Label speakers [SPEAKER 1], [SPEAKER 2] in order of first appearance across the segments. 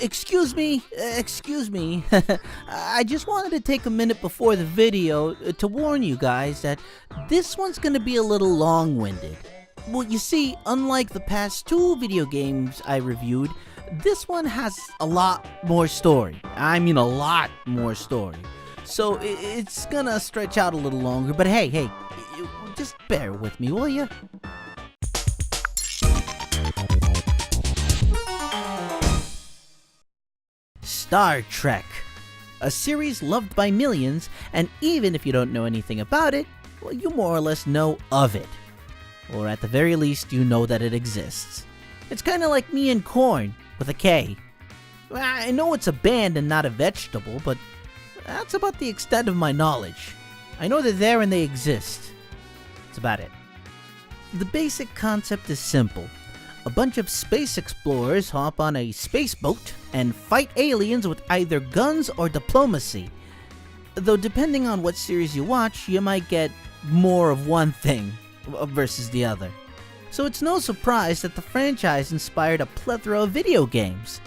[SPEAKER 1] Excuse me. I just wanted to take a minute before the video to warn you guys that this one's gonna be a little long-winded. Well, you see, unlike the past two video games I reviewed, this one has a lot more story. I mean a lot more story. So it's gonna stretch out a little longer, but hey, just bear with me, will ya? Star Trek, a series loved by millions, and even if you don't know anything about it, well, you more or less know of it. Or at the very least, you know that it exists. It's kinda like me and corn, with a K. I know it's a band and not a vegetable, but that's about the extent of my knowledge. I know they're there and they exist. That's about it. The basic concept is simple. A bunch of space explorers hop on a space boat and fight aliens with either guns or diplomacy. Though depending on what series you watch, you might get more of one thing versus the other. So it's no surprise that the franchise inspired a plethora of video games.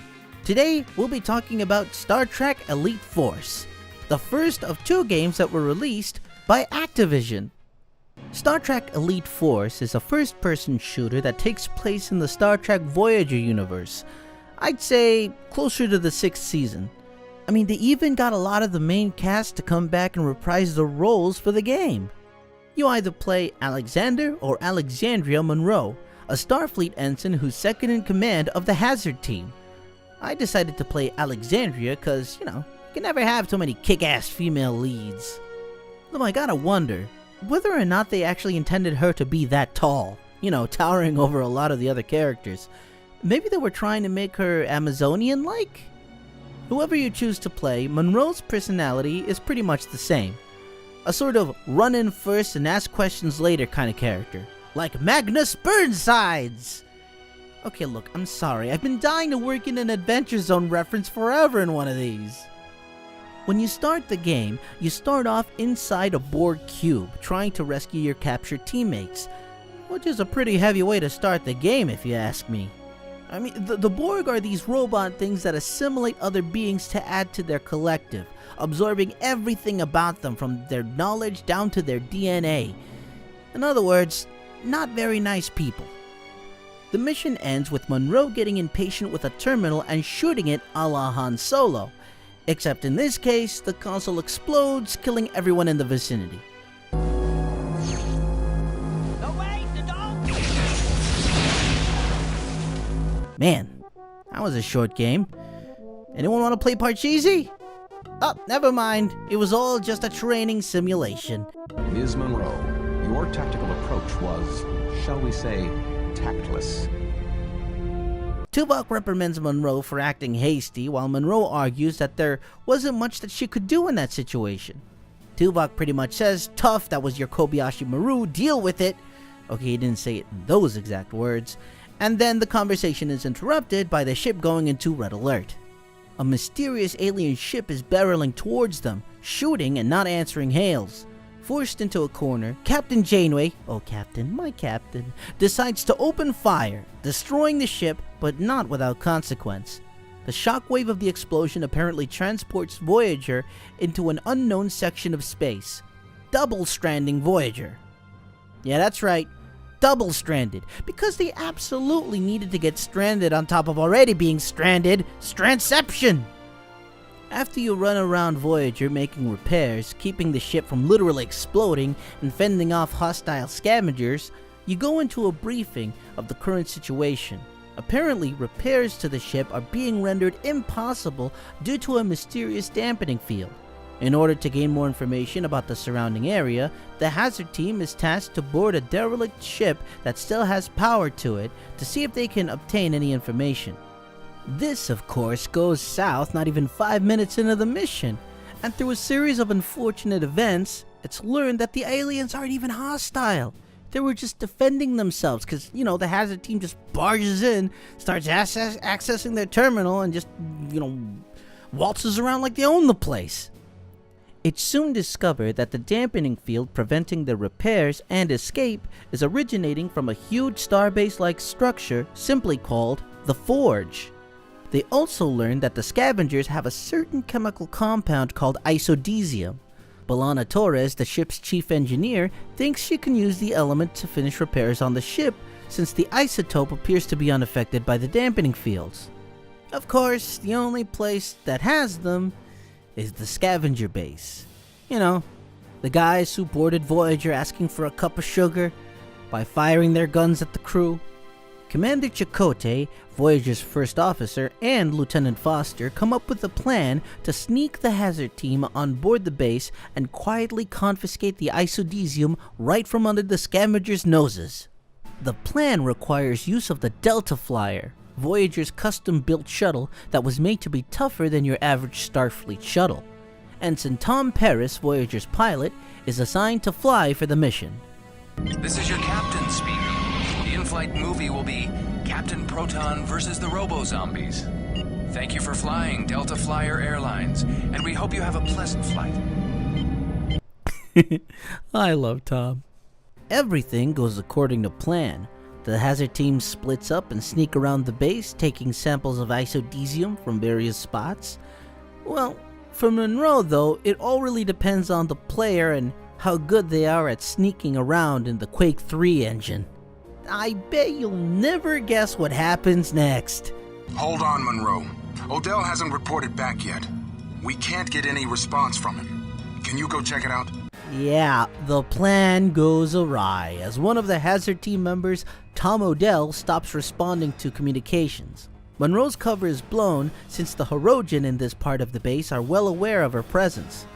[SPEAKER 1] Today, we'll be talking about Star Trek Elite Force, the first of two games that were released by Activision. Star Trek Elite Force is a first-person shooter that takes place in the Star Trek Voyager universe. I'd say closer to the 6th season. I mean, they even got a lot of the main cast to come back and reprise the roles for the game. You either play Alexander or Alexandria Monroe, a Starfleet ensign who's second in command of the Hazard team. I decided to play Alexandria cause, you can never have too many kick-ass female leads. Though I gotta wonder whether or not they actually intended her to be that tall, towering over a lot of the other characters. Maybe they were trying to make her Amazonian-like? Whoever you choose to play, Monroe's personality is pretty much the same. A sort of run in first and ask questions later kind of character. Like Magnus Burnsides! Okay, look, I'm sorry. I've been dying to work in an Adventure Zone reference forever in one of these. When you start the game, you start off inside a Borg cube, trying to rescue your captured teammates. Which is a pretty heavy way to start the game, if you ask me. I mean, the Borg are these robot things that assimilate other beings to add to their collective, absorbing everything about them from their knowledge down to their DNA. In other words, not very nice people. The mission ends with Monroe getting impatient with a terminal and shooting it a la Han Solo. Except in this case, the console explodes, killing everyone in the vicinity. Man, that was a short game. Anyone want to play Parcheesi? Oh, never mind. It was all just a training simulation.
[SPEAKER 2] Ms. Monroe, your tactical approach was, shall we say, tactless.
[SPEAKER 1] Tuvok reprimands Monroe for acting hasty, while Monroe argues that there wasn't much that she could do in that situation. Tuvok pretty much says, "Tough, that was your Kobayashi Maru, deal with it." Okay, he didn't say it in those exact words. And then the conversation is interrupted by the ship going into red alert. A mysterious alien ship is barreling towards them, shooting and not answering hails. Forced into a corner, Captain Janeway, oh Captain, my Captain, decides to open fire, destroying the ship, but not without consequence. The shockwave of the explosion apparently transports Voyager into an unknown section of space, double-stranding Voyager. Yeah, that's right, double-stranded, because they absolutely needed to get stranded on top of already being stranded. Strandception! After you run around Voyager making repairs, keeping the ship from literally exploding and fending off hostile scavengers, you go into a briefing of the current situation. Apparently, repairs to the ship are being rendered impossible due to a mysterious dampening field. In order to gain more information about the surrounding area, the Hazard team is tasked to board a derelict ship that still has power to it to see if they can obtain any information. This, of course, goes south not even 5 minutes into the mission, and through a series of unfortunate events, it's learned that the aliens aren't even hostile. They were just defending themselves because, the Hazard team just barges in, starts accessing their terminal, and just, waltzes around like they own the place. It's soon discovered that the dampening field preventing the repairs and escape is originating from a huge starbase-like structure simply called the Forge. They also learn that the scavengers have a certain chemical compound called isodesium. B'Elanna Torres, the ship's chief engineer, thinks she can use the element to finish repairs on the ship since the isotope appears to be unaffected by the dampening fields. Of course, the only place that has them is the scavenger base. You know, the guys who boarded Voyager asking for a cup of sugar by firing their guns at the crew. Commander Chakotay, Voyager's first officer, and Lieutenant Foster come up with a plan to sneak the hazard team on board the base and quietly confiscate the isodesium right from under the scavengers' noses. The plan requires use of the Delta Flyer, Voyager's custom-built shuttle that was made to be tougher than your average Starfleet shuttle. Ensign Tom Paris, Voyager's pilot, is assigned to fly for the mission.
[SPEAKER 3] This is your captain speaking. The in-flight movie will be Captain Proton versus the Robo-Zombies. Thank you for flying Delta Flyer Airlines, and we hope you have a pleasant flight.
[SPEAKER 1] I love Tom. Everything goes according to plan. The hazard team splits up and sneak around the base, taking samples of isodesium from various spots. Well, for Monroe though, it all really depends on the player and how good they are at sneaking around in the Quake 3 engine. I bet you'll never guess what happens next.
[SPEAKER 4] Hold on, Monroe. Odell hasn't reported back yet. We can't get any response from him. Can you go check it out?
[SPEAKER 1] Yeah, the plan goes awry as one of the hazard team members, Tom Odell, stops responding to communications. Monroe's cover is blown since the Hirogen in this part of the base are well aware of her presence.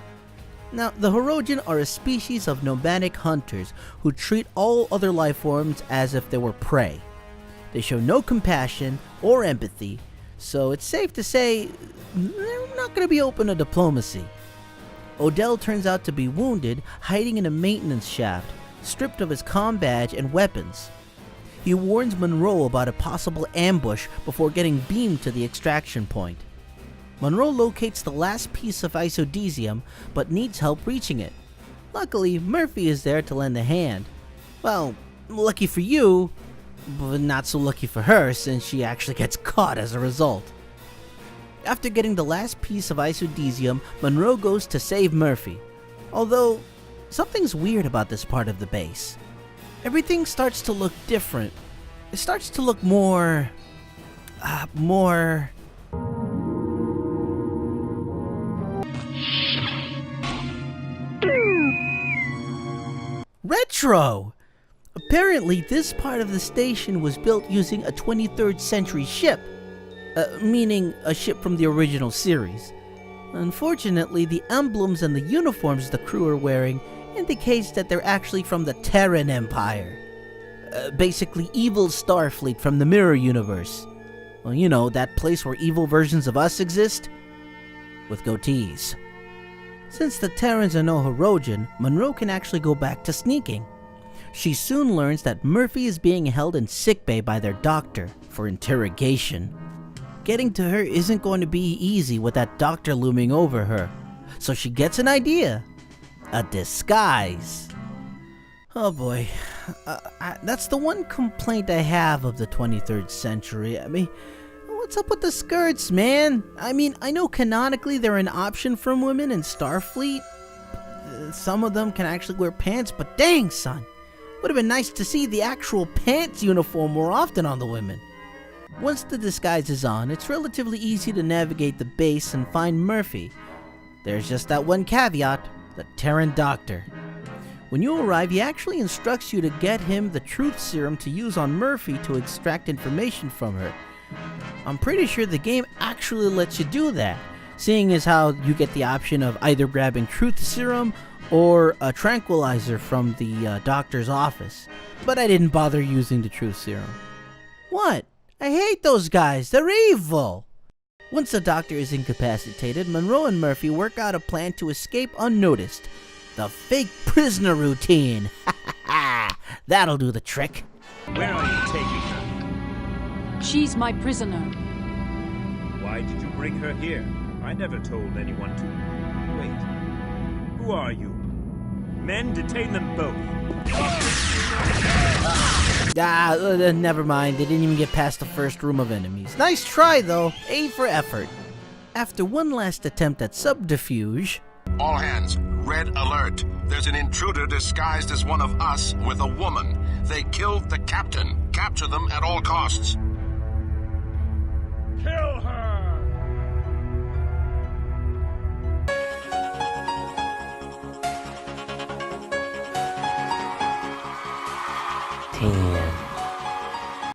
[SPEAKER 1] Now, the Hirogen are a species of nomadic hunters who treat all other life forms as if they were prey. They show no compassion or empathy, so it's safe to say they're not going to be open to diplomacy. Odell turns out to be wounded, hiding in a maintenance shaft, stripped of his comm badge and weapons. He warns Monroe about a possible ambush before getting beamed to the extraction point. Monroe locates the last piece of isodesium, but needs help reaching it. Luckily, Murphy is there to lend a hand. Well, lucky for you, but not so lucky for her since she actually gets caught as a result. After getting the last piece of isodesium, Monroe goes to save Murphy. Although, something's weird about this part of the base. Everything starts to look different. It starts to look more retro! Apparently, this part of the station was built using a 23rd century ship. Meaning a ship from the original series. Unfortunately, the emblems and the uniforms the crew are wearing indicates that they're actually from the Terran Empire. Basically evil Starfleet from the Mirror Universe. Well, you know, that place where evil versions of us exist? With goatees. Since the Terrans are no Hirogen, Monroe can actually go back to sneaking. She soon learns that Murphy is being held in sickbay by their doctor for interrogation. Getting to her isn't going to be easy with that doctor looming over her, so she gets an idea. A disguise. Oh boy, that's the one complaint I have of the 23rd century. I mean, what's up with the skirts, man? I mean, I know canonically they're an option from women in Starfleet. Some of them can actually wear pants, but dang, son. Would have been nice to see the actual pants uniform more often on the women. Once the disguise is on, it's relatively easy to navigate the base and find Murphy. There's just that one caveat, the Terran doctor. When you arrive, he actually instructs you to get him the truth serum to use on Murphy to extract information from her. I'm pretty sure the game actually lets you do that, seeing as how you get the option of either grabbing truth serum or a tranquilizer from the doctor's office. But I didn't bother using the truth serum. What? I hate those guys, they're evil! Once the doctor is incapacitated, Monroe and Murphy work out a plan to escape unnoticed. The fake prisoner routine! Ha ha ha! That'll do the trick.
[SPEAKER 5] Where are you taking her?
[SPEAKER 6] She's my prisoner.
[SPEAKER 5] Why did you bring her here? I never told anyone to. Wait. Who are you? Men, detain them both.
[SPEAKER 1] Never mind. They didn't even get past the first room of enemies. Nice try, though. A for effort. After one last attempt at subterfuge...
[SPEAKER 4] All hands, red alert. There's an intruder disguised as one of us with a woman. They killed the captain. Capture them at all costs.
[SPEAKER 5] Kill her!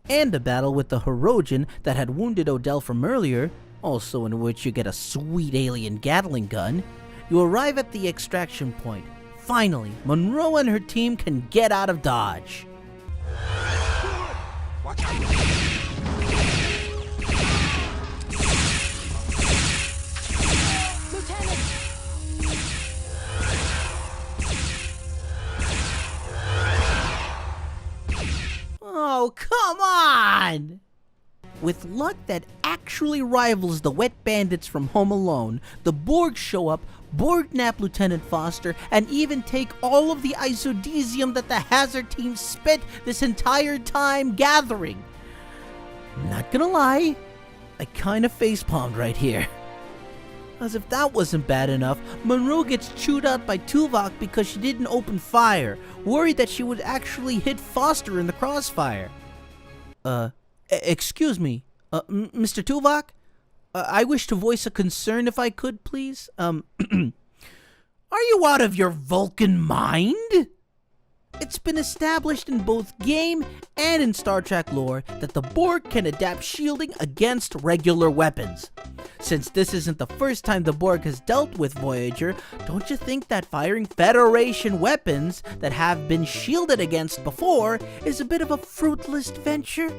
[SPEAKER 1] And a battle with the Hirogen that had wounded Odell from earlier, also in which you get a sweet alien Gatling gun. You arrive at the extraction point. Finally, Monroe and her team can get out of Dodge.
[SPEAKER 4] Watch out.
[SPEAKER 1] Oh, come on! With luck that actually rivals the wet bandits from Home Alone, the Borg show up, Borg nap Lieutenant Foster, and even take all of the isodesium that the Hazard team spent this entire time gathering. Not gonna lie, I kinda facepalmed right here. As if that wasn't bad enough, Monroe gets chewed out by Tuvok because she didn't open fire, worried that she would actually hit Foster in the crossfire. Excuse me, Mr. Tuvok? I wish to voice a concern if I could, please. Are you out of your Vulcan mind? It's been established in both game and in Star Trek lore that the Borg can adapt shielding against regular weapons. Since this isn't the first time the Borg has dealt with Voyager, don't you think that firing Federation weapons that have been shielded against before is a bit of a fruitless venture?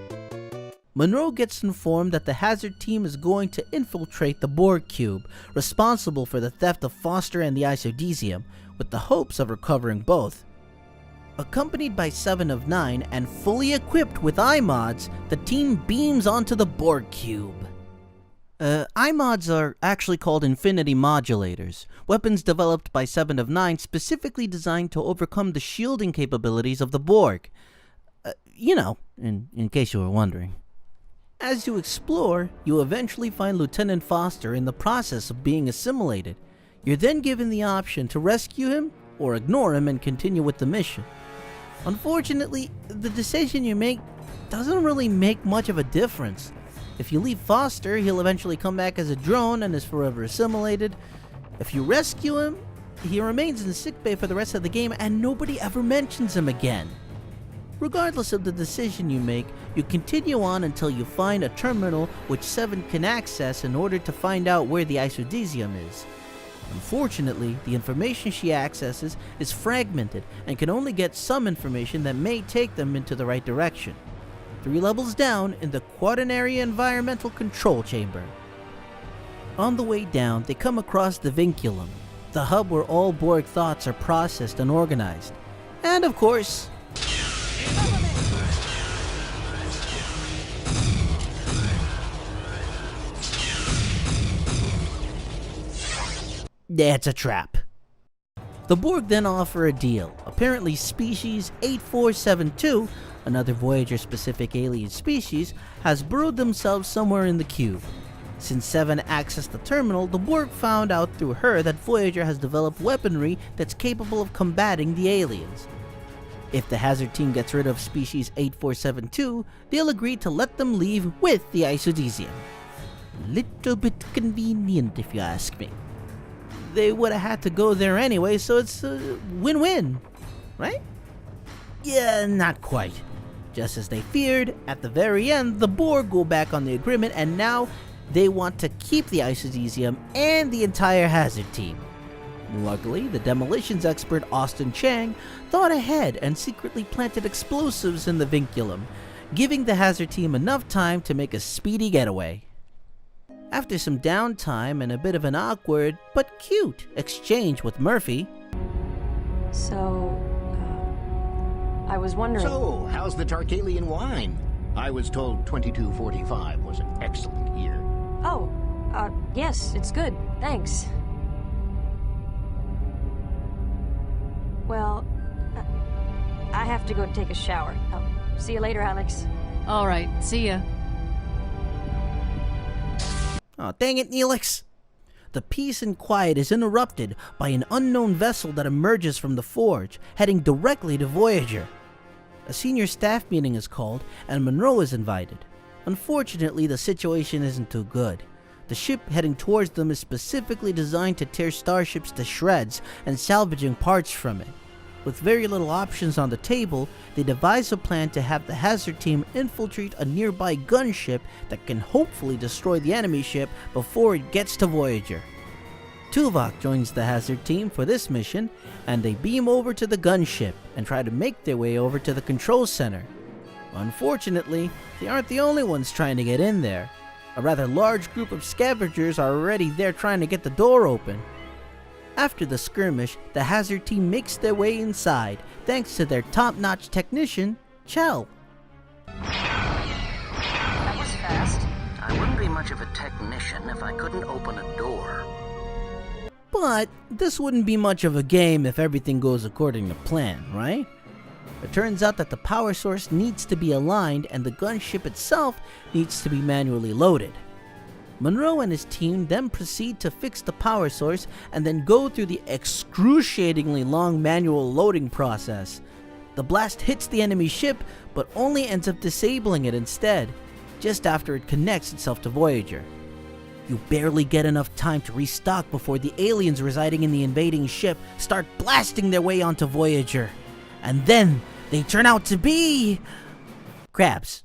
[SPEAKER 1] Monroe gets informed that the Hazard team is going to infiltrate the Borg cube, responsible for the theft of Foster and the isodesium, with the hopes of recovering both. Accompanied by 7 of 9 and fully equipped with iMods, the team beams onto the Borg cube. iMods are actually called Infinity Modulators, weapons developed by 7 of 9 specifically designed to overcome the shielding capabilities of the Borg. In case you were wondering. As you explore, you eventually find Lieutenant Foster in the process of being assimilated. You're then given the option to rescue him or ignore him and continue with the mission. Unfortunately, the decision you make doesn't really make much of a difference. If you leave Foster, he'll eventually come back as a drone and is forever assimilated. If you rescue him, he remains in sickbay for the rest of the game and nobody ever mentions him again. Regardless of the decision you make, you continue on until you find a terminal which 7 can access in order to find out where the isodesium is. Unfortunately, the information she accesses is fragmented and can only get some information that may take them into the right direction. 3 levels down in the Quaternary Environmental Control Chamber. On the way down, they come across the Vinculum, the hub where all Borg thoughts are processed and organized. And of course, it's a trap. The Borg then offer a deal. Apparently species 8472, another Voyager-specific alien species, has burrowed themselves somewhere in the cube. Since 7 accessed the terminal, the Borg found out through her that Voyager has developed weaponry that's capable of combating the aliens. If the Hazard team gets rid of species 8472, they'll agree to let them leave with the isodesium. Little bit convenient if you ask me. They would have had to go there anyway, so it's a win-win, right? Yeah, not quite. Just as they feared, at the very end, the Borg go back on the agreement and now they want to keep the isodesium and the entire Hazard team. Luckily, the demolitions expert Austin Chang thought ahead and secretly planted explosives in the Vinculum, giving the Hazard team enough time to make a speedy getaway. After some downtime and a bit of an awkward, but cute, exchange with Murphy...
[SPEAKER 6] I was wondering...
[SPEAKER 7] So, how's the Tarkalian wine? I was told 2245 was an excellent year.
[SPEAKER 6] Oh, yes, it's good, thanks. Well, I have to go take a shower. See you later, Alex.
[SPEAKER 8] All right, see ya.
[SPEAKER 1] Oh, dang it, Neelix! The peace and quiet is interrupted by an unknown vessel that emerges from the Forge, heading directly to Voyager. A senior staff meeting is called, and Monroe is invited. Unfortunately, the situation isn't too good. The ship heading towards them is specifically designed to tear starships to shreds and salvaging parts from it. With very little options on the table, they devise a plan to have the Hazard team infiltrate a nearby gunship that can hopefully destroy the enemy ship before it gets to Voyager. Tuvok joins the Hazard team for this mission, and they beam over to the gunship and try to make their way over to the control center. Unfortunately, they aren't the only ones trying to get in there. A rather large group of scavengers are already there trying to get the door open. After the skirmish, the Hazard team makes their way inside, thanks to their top-notch technician, Chell.
[SPEAKER 9] That was fast. I wouldn't be much of a technician if I couldn't open a door.
[SPEAKER 1] But this wouldn't be much of a game if everything goes according to plan, right? It turns out that the power source needs to be aligned and the gunship itself needs to be manually loaded. Monroe and his team then proceed to fix the power source and then go through the excruciatingly long manual loading process. The blast hits the enemy ship, but only ends up disabling it instead, just after it connects itself to Voyager. You barely get enough time to restock before the aliens residing in the invading ship start blasting their way onto Voyager. And then they turn out to be crabs.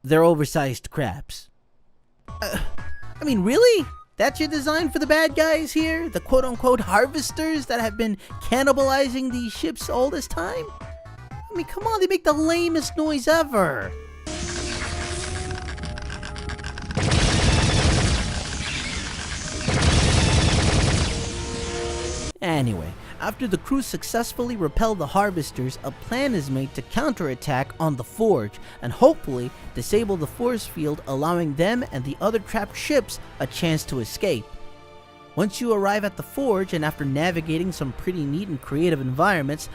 [SPEAKER 1] They're oversized crabs. I mean, really? That's your design for the bad guys here? The quote-unquote harvesters that have been cannibalizing these ships all this time? I mean, come on, they make the lamest noise ever. Anyway, after the crew successfully repel the harvesters, a plan is made to counterattack on the Forge and hopefully disable the force field, allowing them and the other trapped ships a chance to escape. Once you arrive at the Forge, and after navigating some pretty neat and creative environments,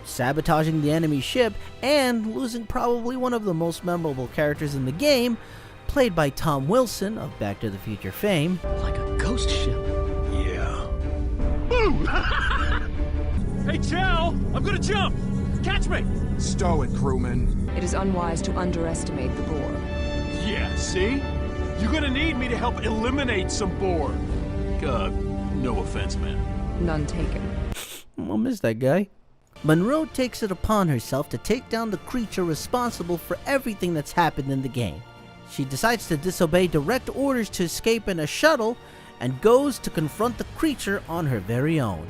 [SPEAKER 1] sabotaging the enemy ship, and losing probably one of the most memorable characters in the game, played by Tom Wilson of Back to the Future fame.
[SPEAKER 7] Like a ghost ship.
[SPEAKER 5] Yeah. Boom! Hey, Chow! I'm gonna jump! Catch me!
[SPEAKER 4] Stow it, crewman.
[SPEAKER 10] It is unwise to underestimate the Borg.
[SPEAKER 5] Yeah, see? You're gonna need me to help eliminate some Borg. No offense, man.
[SPEAKER 10] None taken.
[SPEAKER 1] I'll miss that guy. Monroe takes it upon herself to take down the creature responsible for everything that's happened in the game. She decides to disobey direct orders to escape in a shuttle and goes to confront the creature on her very own.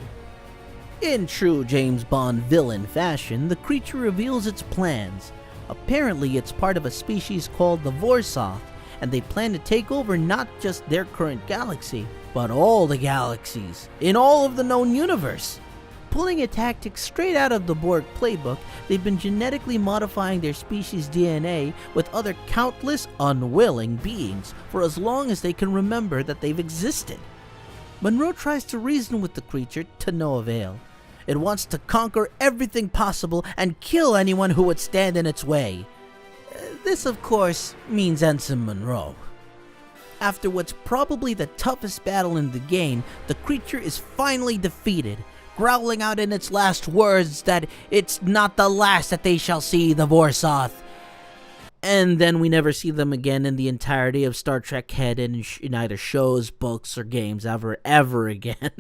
[SPEAKER 1] In true James Bond villain fashion, the creature reveals its plans. Apparently, it's part of a species called the Vorsoth, and they plan to take over not just their current galaxy, but all the galaxies, in all of the known universe. Pulling a tactic straight out of the Borg playbook, they've been genetically modifying their species' DNA with other countless unwilling beings for as long as they can remember that they've existed. Monroe tries to reason with the creature to no avail. It wants to conquer everything possible and kill anyone who would stand in its way. This, of course, means Ensign Monroe. After what's probably the toughest battle in the game, the creature is finally defeated, growling out in its last words that it's not the last that they shall see the Vorsoth. And then we never see them again in the entirety of Star Trek Head in either shows, books, or games ever again.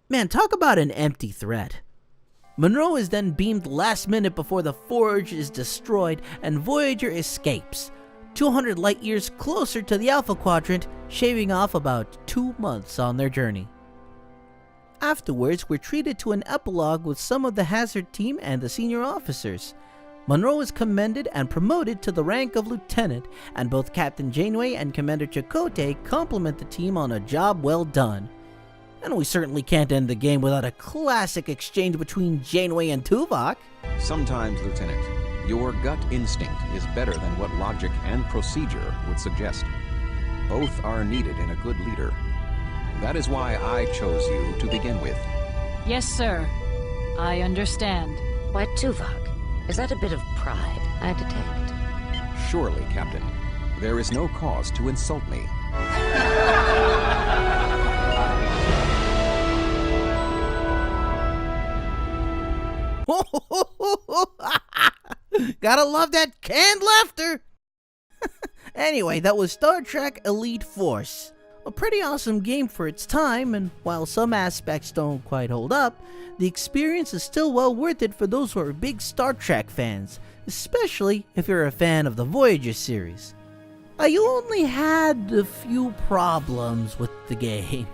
[SPEAKER 1] Man, talk about an empty threat. Monroe is then beamed last minute before the Forge is destroyed and Voyager escapes, 200 light years closer to the Alpha Quadrant, shaving off about 2 months on their journey. Afterwards, we're treated to an epilogue with some of the Hazard team and the senior officers. Monroe is commended and promoted to the rank of lieutenant, and both Captain Janeway and Commander Chakotay compliment the team on a job well done. And we certainly can't end the game without a classic exchange between Janeway and Tuvok.
[SPEAKER 2] Sometimes, Lieutenant, your gut instinct is better than what logic and procedure would suggest. Both are needed in a good leader. That is why I chose you to begin with.
[SPEAKER 8] Yes, sir. I understand.
[SPEAKER 6] Why Tuvok? Is that a bit of pride I detect?
[SPEAKER 2] Surely, Captain. There is no cause to insult me.
[SPEAKER 1] Gotta love that canned laughter! Anyway, that was Star Trek Elite Force. A pretty awesome game for its time, and while some aspects don't quite hold up, the experience is still well worth it for those who are big Star Trek fans, especially if you're a fan of the Voyager series. I only had a few problems with the game.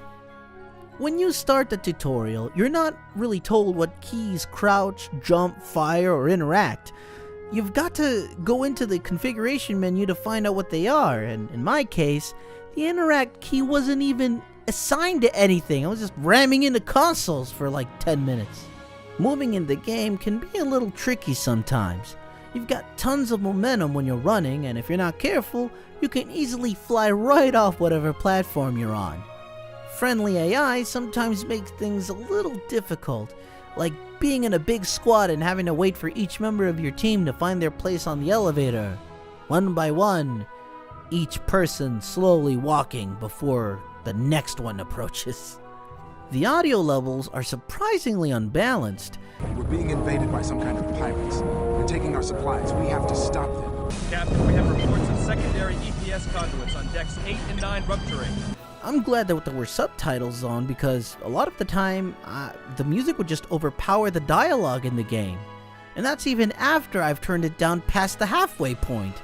[SPEAKER 1] When you start the tutorial, you're not really told what keys crouch, jump, fire, or interact. You've got to go into the configuration menu to find out what they are, and in my case, the interact key wasn't even assigned to anything. I was just ramming into consoles for like 10 minutes. Moving in the game can be a little tricky sometimes. You've got tons of momentum when you're running, and if you're not careful, you can easily fly right off whatever platform you're on. Friendly AI sometimes makes things a little difficult, like being in a big squad and having to wait for each member of your team to find their place on the elevator, one by one, each person slowly walking before the next one approaches. The audio levels are surprisingly unbalanced.
[SPEAKER 8] We're being invaded by some kind of pirates. They're taking our supplies. We have to stop them.
[SPEAKER 11] Captain, we have reports of secondary EPS conduits on decks 8 and 9 rupturing.
[SPEAKER 1] I'm glad that there were subtitles on, because a lot of the time, the music would just overpower the dialogue in the game. And that's even after I've turned it down past the halfway point.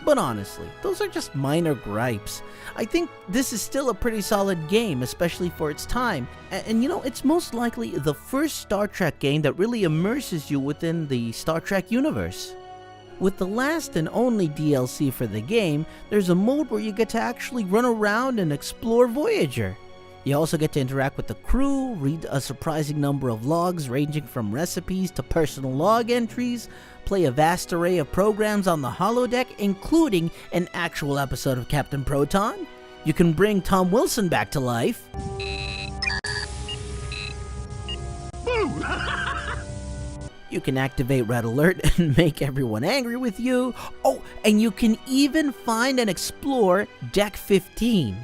[SPEAKER 1] But honestly, those are just minor gripes. I think this is still a pretty solid game, especially for its time. And you know, it's most likely the first Star Trek game that really immerses you within the Star Trek universe. With the last and only DLC for the game, there's a mode where you get to actually run around and explore Voyager. You also get to interact with the crew, read a surprising number of logs ranging from recipes to personal log entries, play a vast array of programs on the holodeck, including an actual episode of Captain Proton. You can bring Tom Wilson back to life. You can activate Red Alert and make everyone angry with you. Oh, and you can even find and explore Deck 15.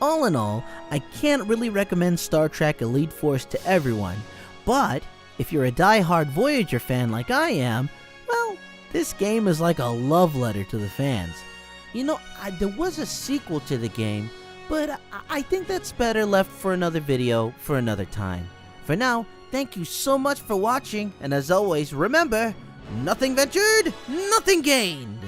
[SPEAKER 1] All in all, I can't really recommend Star Trek Elite Force to everyone, but if you're a die-hard Voyager fan like I am, well, this game is like a love letter to the fans. You know, there was a sequel to the game, but I think that's better left for another video for another time. For now, thank you so much for watching, and as always, remember, nothing ventured, nothing gained!